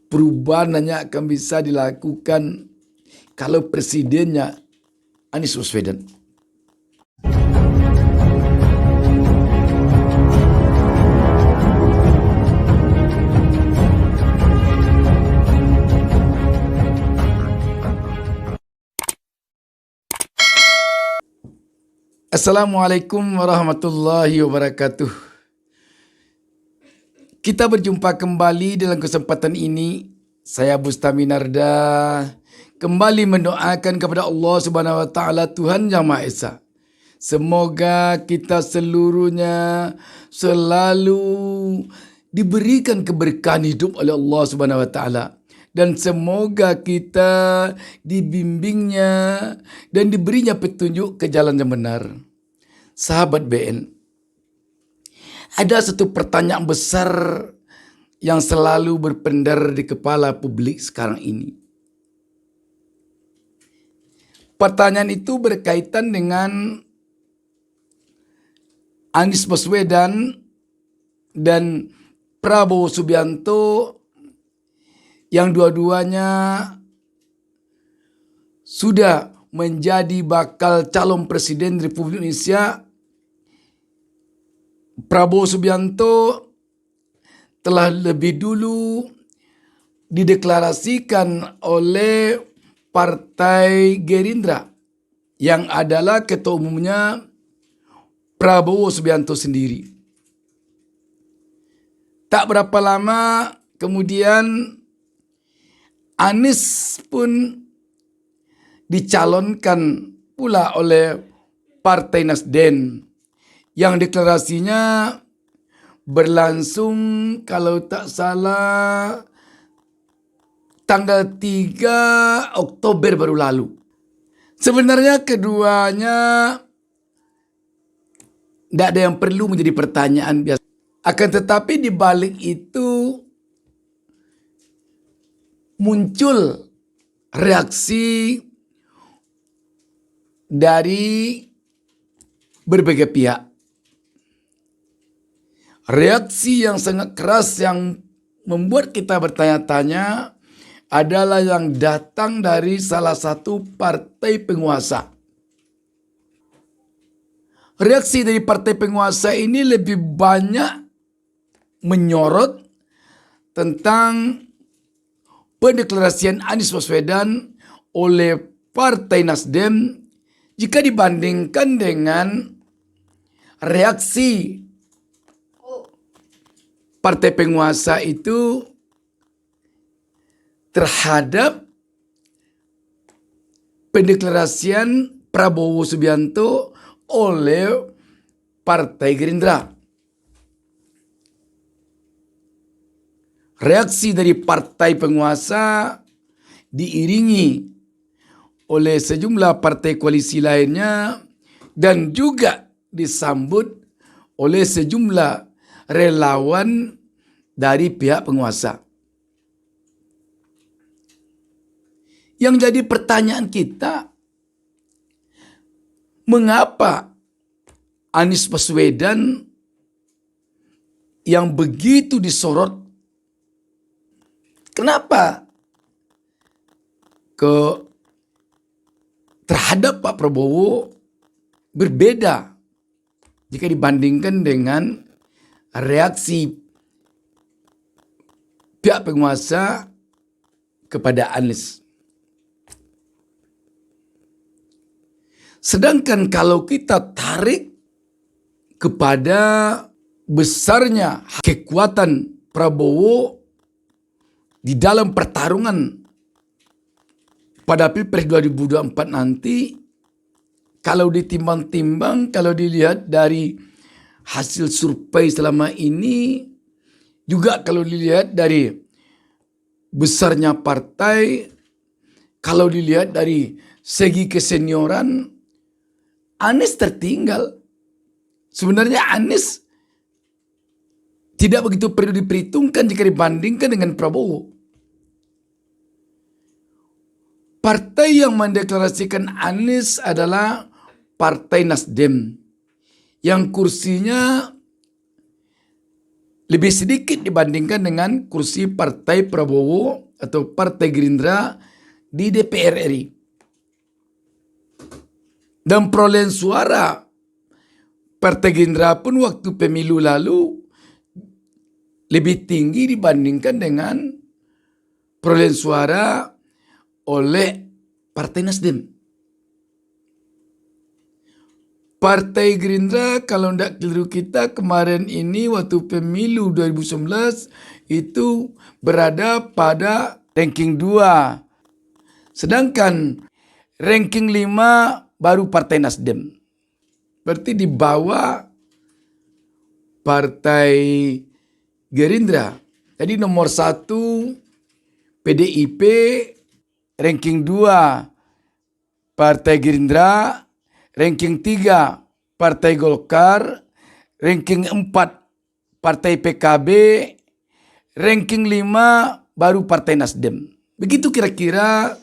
perubahan hanya akan bisa dilakukan kalau presidennya Anies Baswedan. Assalamualaikum warahmatullahi wabarakatuh. Kita berjumpa kembali dalam kesempatan ini. Saya Bustami Narda kembali mendoakan kepada Allah Subhanahu wa taala, Tuhan Yang Maha Esa. Semoga kita seluruhnya selalu diberikan keberkahan hidup oleh Allah Subhanahu wa taala. Dan semoga kita dibimbingnya dan diberinya petunjuk ke jalan yang benar. Sahabat BN, ada satu pertanyaan besar yang selalu berpendar di kepala publik sekarang ini. Pertanyaan itu berkaitan dengan Anies Baswedan dan Prabowo Subianto yang dua-duanya sudah menjadi bakal calon presiden Republik Indonesia. Prabowo Subianto telah lebih dulu dideklarasikan oleh Partai Gerindra yang adalah ketua umumnya Prabowo Subianto sendiri. Tak berapa lama kemudian Anies pun dicalonkan pula oleh Partai Nasdem yang deklarasinya berlangsung kalau tak salah tanggal 3 Oktober baru lalu. Sebenarnya keduanya tidak ada yang perlu menjadi pertanyaan biasa. Akan tetapi di balik itu muncul reaksi dari berbagai pihak. Reaksi yang sangat keras yang membuat kita bertanya-tanya adalah yang datang dari salah satu partai penguasa. Reaksi dari partai penguasa ini lebih banyak menyorot tentang pendeklarasian Anies Baswedan oleh Partai Nasdem jika dibandingkan dengan reaksi partai penguasa itu terhadap pendeklarasian Prabowo Subianto oleh Partai Gerindra. Reaksi dari partai penguasa diiringi oleh sejumlah partai koalisi lainnya dan juga disambut oleh sejumlah relawan dari pihak penguasa. Yang jadi pertanyaan kita, mengapa Anies Baswedan yang begitu disorot, kenapa terhadap Pak Prabowo berbeda jika dibandingkan dengan reaksi pihak penguasa kepada Anies. Sedangkan kalau kita tarik kepada besarnya kekuatan Prabowo di dalam pertarungan pada Pilpres 2024 nanti, kalau ditimbang-timbang, kalau dilihat dari hasil survei selama ini, juga kalau dilihat dari besarnya partai, kalau dilihat dari segi kesenioran, Anies tertinggal. Sebenarnya Anies tidak begitu perlu diperhitungkan jika dibandingkan dengan Prabowo. Partai yang mendeklarasikan Anies adalah Partai Nasdem, yang kursinya lebih sedikit dibandingkan dengan kursi Partai Prabowo atau Partai Gerindra di DPR RI. Dan perolehan suara Partai Gerindra pun waktu pemilu lalu lebih tinggi dibandingkan dengan perolehan suara oleh Partai Nasdem. Partai Gerindra kalau tidak keliru kita kemarin ini waktu pemilu 2019 itu berada pada ranking 2. Sedangkan ranking 5 baru Partai Nasdem. Berarti di bawah Partai Gerindra. Jadi nomor 1 PDIP, ranking 2 Partai Gerindra, ranking 3 Partai Golkar, ranking 4 Partai PKB, ranking 5 baru Partai Nasdem. Begitu kira-kira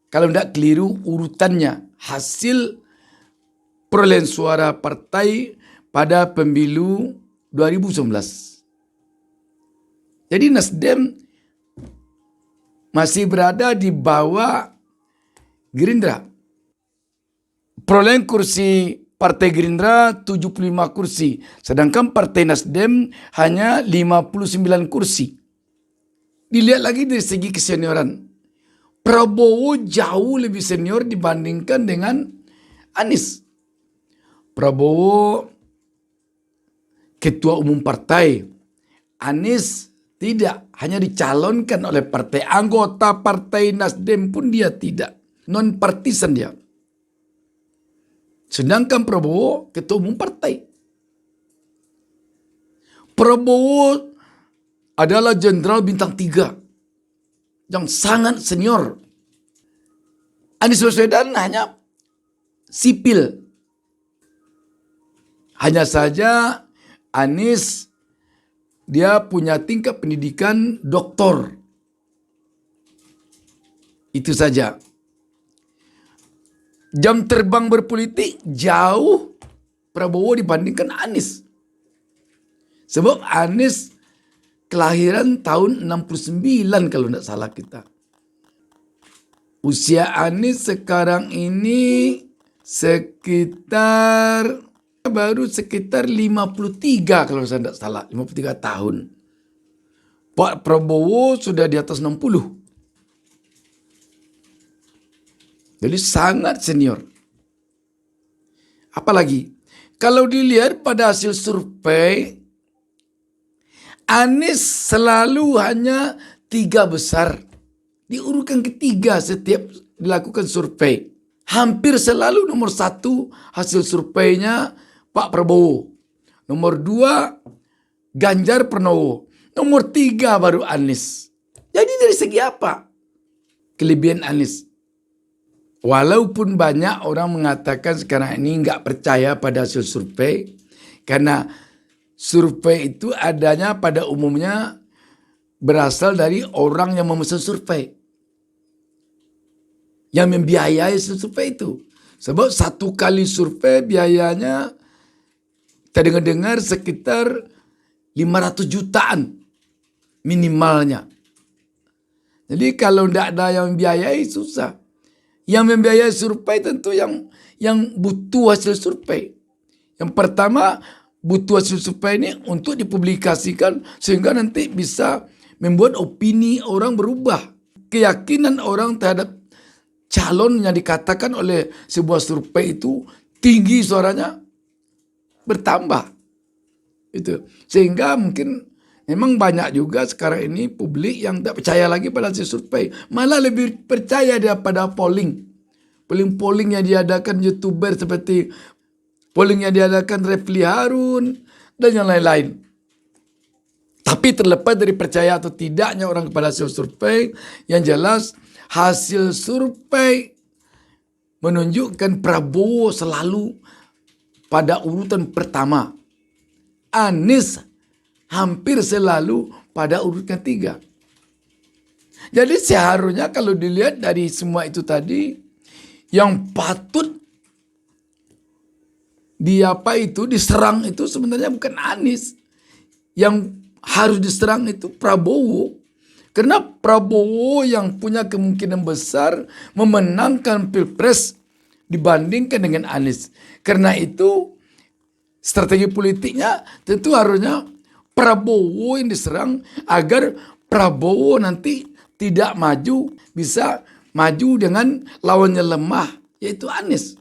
kalau tidak keliru urutannya hasil perolehan suara partai pada pemilu 2019. Jadi Nasdem masih berada di bawah Gerindra. Perolehan kursi Partai Gerindra 75 kursi, sedangkan Partai Nasdem hanya 59 kursi. Dilihat lagi dari segi kesenioran. Prabowo jauh lebih senior dibandingkan dengan Anies. Prabowo ketua umum partai. Anies tidak, hanya dicalonkan oleh partai. Anggota Partai Nasdem pun dia tidak. Non-partisan dia. Sedangkan Prabowo ketua umum partai. Prabowo adalah jenderal bintang 3 yang sangat senior. Anies Baswedan hanya sipil. Hanya saja Anies dia punya tingkat pendidikan doktor. Itu saja. Jam terbang berpolitik jauh Prabowo dibandingkan Anies. Sebab Anies kelahiran tahun 69 kalau tidak salah kita. Usia Anies sekarang ini baru sekitar 53 kalau saya tidak salah. 53 tahun. Pak Prabowo sudah di atas 60. Jadi sangat senior. Apalagi kalau dilihat pada hasil survei, Anies selalu hanya 3 besar. Diurutkan ketiga setiap dilakukan survei. Hampir selalu nomor 1 hasil surveinya Pak Prabowo. Nomor 2 Ganjar Pranowo. Nomor 3 baru Anies. Jadi dari segi apa kelebihan Anies? Walaupun banyak orang mengatakan sekarang ini nggak percaya pada hasil survei. Karena survei itu adanya pada umumnya berasal dari orang yang memesan survei. Yang membiayai survei itu. Sebab 1 kali survei biayanya kita dengar sekitar 500 jutaan minimalnya. Jadi kalau tidak ada yang membiayai susah. Yang membiayai survei tentu yang butuh hasil survei. Yang pertama butuh hasil survei ini untuk dipublikasikan sehingga nanti bisa membuat opini orang berubah. Keyakinan orang terhadap calon yang dikatakan oleh sebuah survei itu tinggi suaranya bertambah. Itu. Sehingga mungkin memang banyak juga sekarang ini publik yang tak percaya lagi pada hasil survei. Malah lebih percaya daripada polling. Polling yang diadakan YouTuber seperti polling yang diadakan Refli Harun dan yang lain-lain. Tapi terlepas dari percaya atau tidaknya orang kepada hasil survei, yang jelas hasil survei menunjukkan Prabowo selalu pada urutan pertama. Anies hampir selalu pada urutan 3. Jadi seharusnya kalau dilihat dari semua itu tadi, yang patut diserang itu sebenarnya bukan Anies. yang harus diserang itu Prabowo. Karena Prabowo yang punya kemungkinan besar memenangkan Pilpres dibandingkan dengan Anies. Karena itu strategi politiknya tentu harusnya Prabowo yang diserang agar Prabowo nanti tidak maju, bisa maju dengan lawannya lemah, yaitu Anies.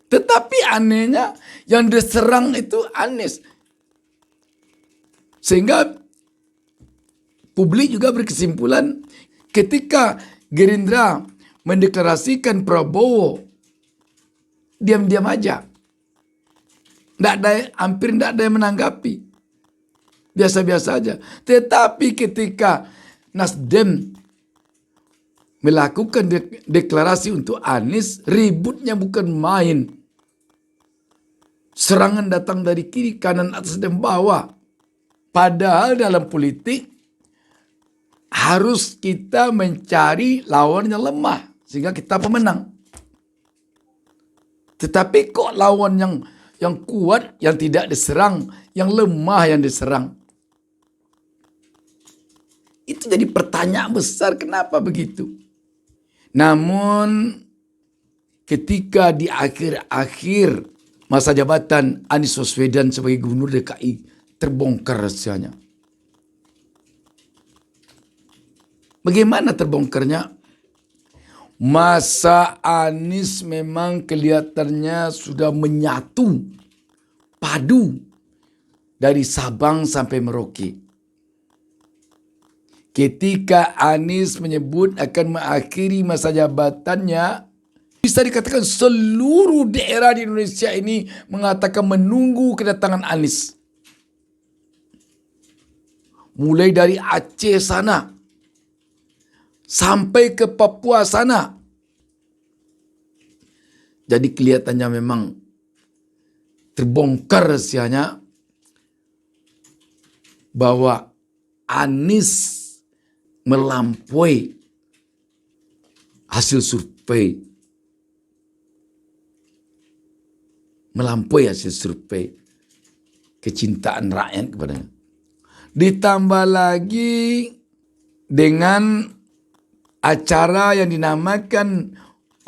Tetapi anehnya yang diserang itu Anies. Sehingga publik juga berkesimpulan ketika Gerindra mendeklarasikan Prabowo, diam-diam aja. Hampir tidak ada yang menanggapi. Biasa-biasa aja. Tetapi ketika Nasdem melakukan deklarasi untuk Anies, ributnya bukan main. Serangan datang dari kiri, kanan, atas, dan bawah. Padahal dalam politik harus kita mencari lawan yang lemah sehingga kita pemenang. Tetapi kok lawan yang kuat yang tidak diserang, yang lemah yang diserang. Itu jadi pertanyaan besar, kenapa begitu? Namun ketika di akhir-akhir masa jabatan Anies Baswedan sebagai Gubernur DKI terbongkar rahasianya. Bagaimana terbongkarnya? Masa Anies memang kelihatannya sudah menyatu, padu dari Sabang sampai Merauke. Ketika Anies menyebut akan mengakhiri masa jabatannya, bisa dikatakan seluruh daerah di Indonesia ini mengatakan menunggu kedatangan Anies. Mulai dari Aceh sana sampai ke Papua sana. Jadi kelihatannya memang terbongkar rahasianya bahwa Anies melampaui hasil survei. Melampaui hasil survei kecintaan rakyat kepadanya. Ditambah lagi dengan acara yang dinamakan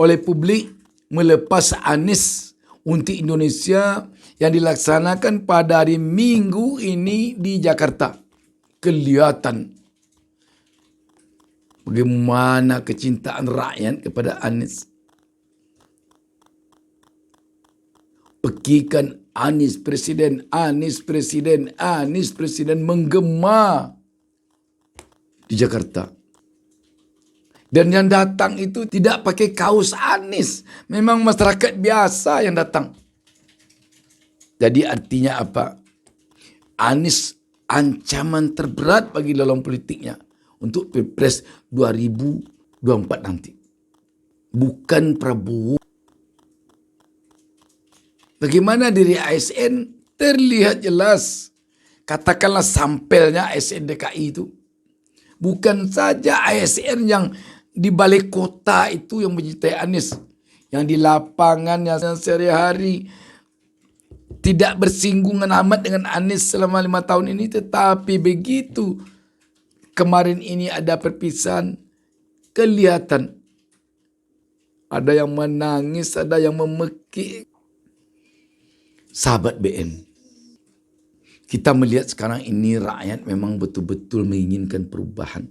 oleh publik Melepas Anies untuk Indonesia yang dilaksanakan pada hari Minggu ini di Jakarta. Kelihatan bagaimana kecintaan rakyat kepada Anies. Pekikan Anies Presiden, Anies Presiden, Anies Presiden menggema di Jakarta. Dan yang datang itu tidak pakai kaos Anies. Memang masyarakat biasa yang datang. Jadi artinya apa? Anies ancaman terberat bagi lawan politiknya untuk Pilpres 2024 nanti. Bukan Prabowo. Bagaimana diri ASN? Terlihat jelas. Katakanlah sampelnya ASN DKI itu. Bukan saja ASN yang di balai kota itu yang mencintai Anies. Yang di lapangan yang sehari-hari tidak bersinggungan amat dengan Anies selama 5 tahun ini. Tetapi begitu kemarin ini ada perpisahan, kelihatan. Ada yang menangis, ada yang memekik. Sahabat BN, kita melihat sekarang ini rakyat memang betul-betul menginginkan perubahan.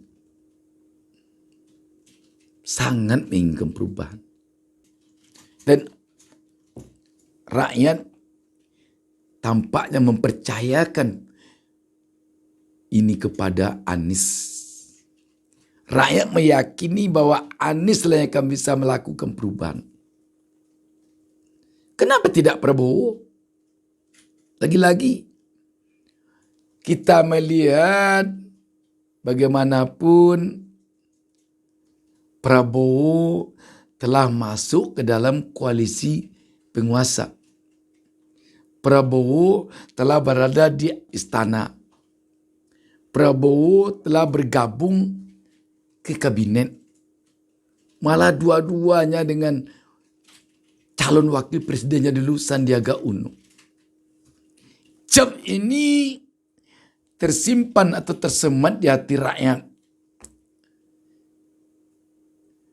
Sangat menginginkan perubahan. Dan rakyat tampaknya mempercayakan ini kepada Anies. Rakyat meyakini bahwa Anies lah yang akan bisa melakukan perubahan. Kenapa tidak Prabowo? Lagi-lagi kita melihat bagaimanapun Prabowo telah masuk ke dalam koalisi penguasa. Prabowo telah berada di istana. Prabowo telah bergabung ke kabinet. Malah dua-duanya dengan calon wakil presidennya dulu Sandiaga Uno. Jam ini tersimpan atau tersemat di hati rakyat.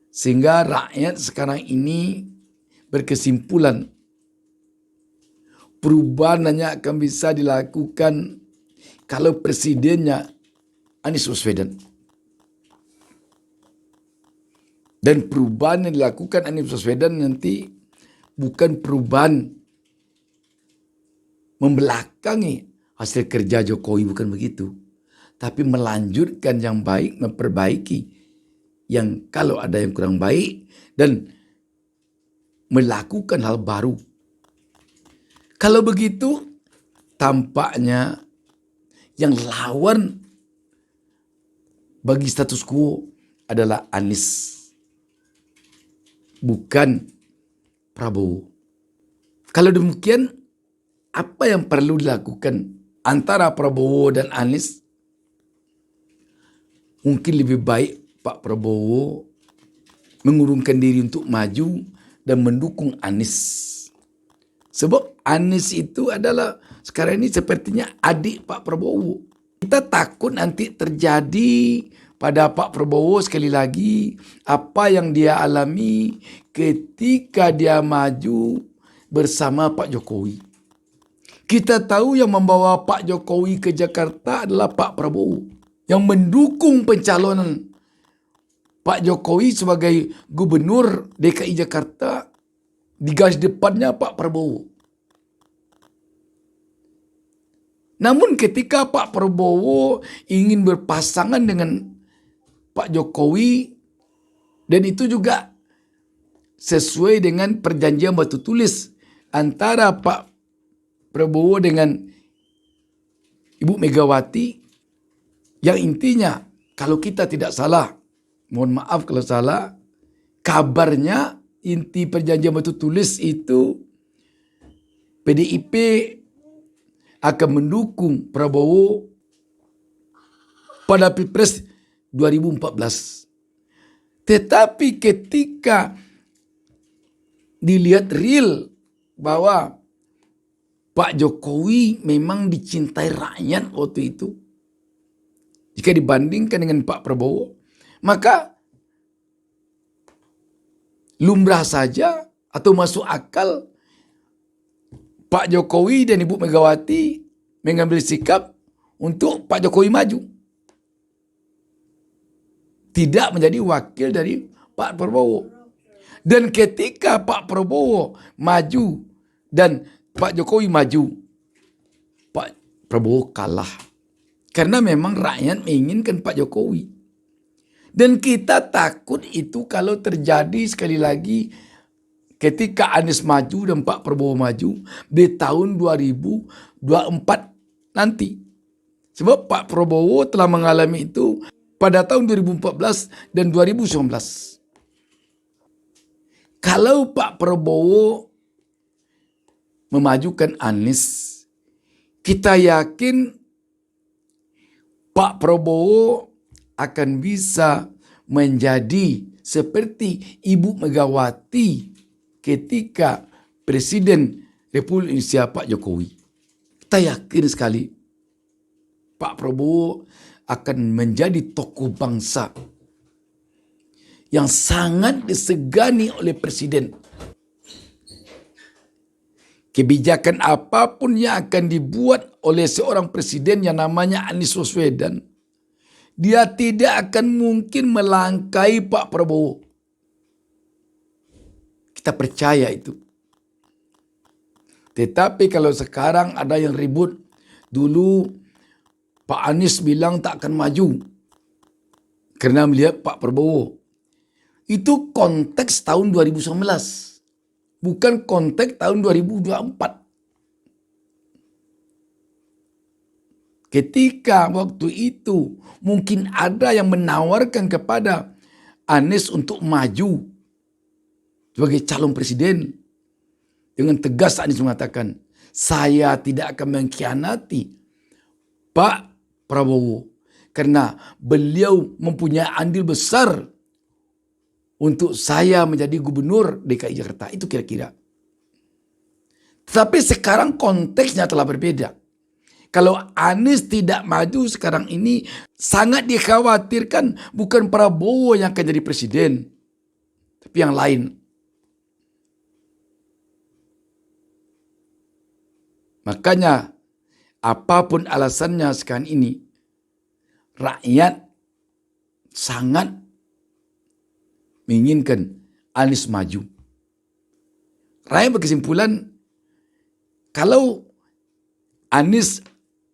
Sehingga rakyat sekarang ini berkesimpulan perubahan hanya akan bisa dilakukan kalau presidennya Anies Baswedan. Dan perubahan yang dilakukan Anies Baswedan nanti bukan perubahan membelakangi hasil kerja Jokowi, bukan begitu. Tapi melanjutkan yang baik, memperbaiki yang kalau ada yang kurang baik, dan melakukan hal baru. Kalau begitu, tampaknya yang lawan bagi status quo adalah Anies, bukan Prabowo. Kalau demikian, apa yang perlu dilakukan antara Prabowo dan Anies? Mungkin lebih baik Pak Prabowo mengurungkan diri untuk maju dan mendukung Anies. Sebab Anies itu adalah sekarang ini sepertinya adik Pak Prabowo. Kita takut nanti terjadi pada Pak Prabowo sekali lagi apa yang dia alami ketika dia maju bersama Pak Jokowi. Kita tahu yang membawa Pak Jokowi ke Jakarta adalah Pak Prabowo, yang mendukung pencalonan Pak Jokowi sebagai gubernur DKI Jakarta. Di garis depannya Pak Prabowo. Namun ketika Pak Prabowo ingin berpasangan dengan Pak Jokowi, dan itu juga sesuai dengan perjanjian batu tulis antara Pak Prabowo dengan Ibu Megawati, yang intinya kalau kita tidak salah, mohon maaf kalau salah, kabarnya inti perjanjian batu tulis itu PDIP akan mendukung Prabowo pada Pilpres 2014. Tetapi ketika dilihat real bahwa Pak Jokowi memang dicintai rakyat waktu itu, jika dibandingkan dengan Pak Prabowo, maka lumrah saja atau masuk akal Pak Jokowi dan Ibu Megawati mengambil sikap untuk Pak Jokowi maju, tidak menjadi wakil dari Pak Prabowo. Dan ketika Pak Prabowo maju dan Pak Jokowi maju, Pak Prabowo kalah. Karena memang rakyat menginginkan Pak Jokowi. Dan kita takut itu kalau terjadi sekali lagi ketika Anies maju dan Pak Prabowo maju di tahun 2024 nanti. Sebab Pak Prabowo telah mengalami itu pada tahun 2014 dan 2019. Kalau Pak Prabowo memajukan Anies, kita yakin Pak Prabowo akan bisa menjadi seperti Ibu Megawati ketika Presiden Republik Indonesia Pak Jokowi. Kita yakin sekali Pak Prabowo akan menjadi tokoh bangsa yang sangat disegani oleh Presiden. Kebijakan apapun yang akan dibuat oleh seorang presiden yang namanya Anies Baswedan, dia tidak akan mungkin melangkai Pak Prabowo. Kita percaya itu. Tetapi kalau sekarang ada yang ribut, dulu Pak Anies bilang tak akan maju karena melihat Pak Prabowo. Itu konteks tahun 2019. Bukan konteks tahun 2024. Ketika waktu itu mungkin ada yang menawarkan kepada Anies untuk maju sebagai calon presiden. Dengan tegas Anies mengatakan, saya tidak akan mengkhianati Pak Prabowo. Karena beliau mempunyai andil besar untuk saya menjadi gubernur DKI Jakarta. Itu kira-kira. Tapi sekarang konteksnya telah berbeda. Kalau Anies tidak maju sekarang ini, sangat dikhawatirkan bukan Prabowo yang akan jadi presiden, tapi yang lain. Makanya, apapun alasannya sekarang ini, rakyat sangat menginginkan Anies maju. Rakyat berkesimpulan, kalau Anies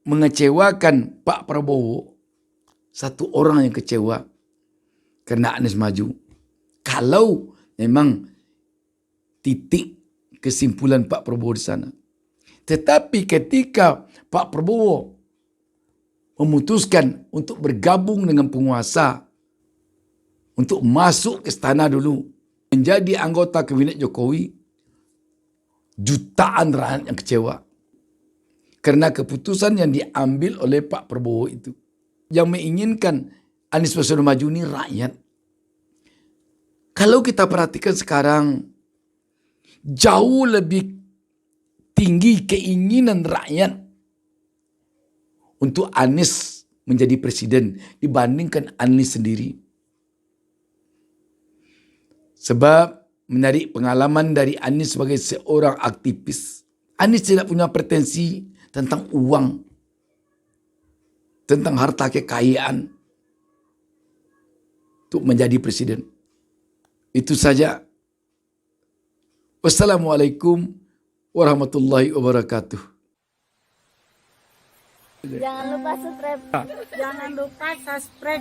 mengecewakan Pak Prabowo, satu orang yang kecewa karena Anies maju. Kalau memang titik kesimpulan Pak Prabowo di sana. Tetapi ketika Pak Prabowo memutuskan untuk bergabung dengan penguasa, untuk masuk ke istana dulu, menjadi anggota kabinet Jokowi, jutaan rakyat yang kecewa. Karena keputusan yang diambil oleh Pak Prabowo itu. Yang menginginkan Anies Baswedan maju ini rakyat. Kalau kita perhatikan sekarang, jauh lebih tinggi keinginan rakyat untuk Anies menjadi presiden dibandingkan Anies sendiri. Sebab menarik pengalaman dari Anies sebagai seorang aktivis. Anies tidak punya pretensi tentang uang, tentang harta kekayaan untuk menjadi presiden. Itu saja. Wassalamualaikum warahmatullahi wabarakatuh. Jangan lupa subscribe. Jangan lupa subscribe.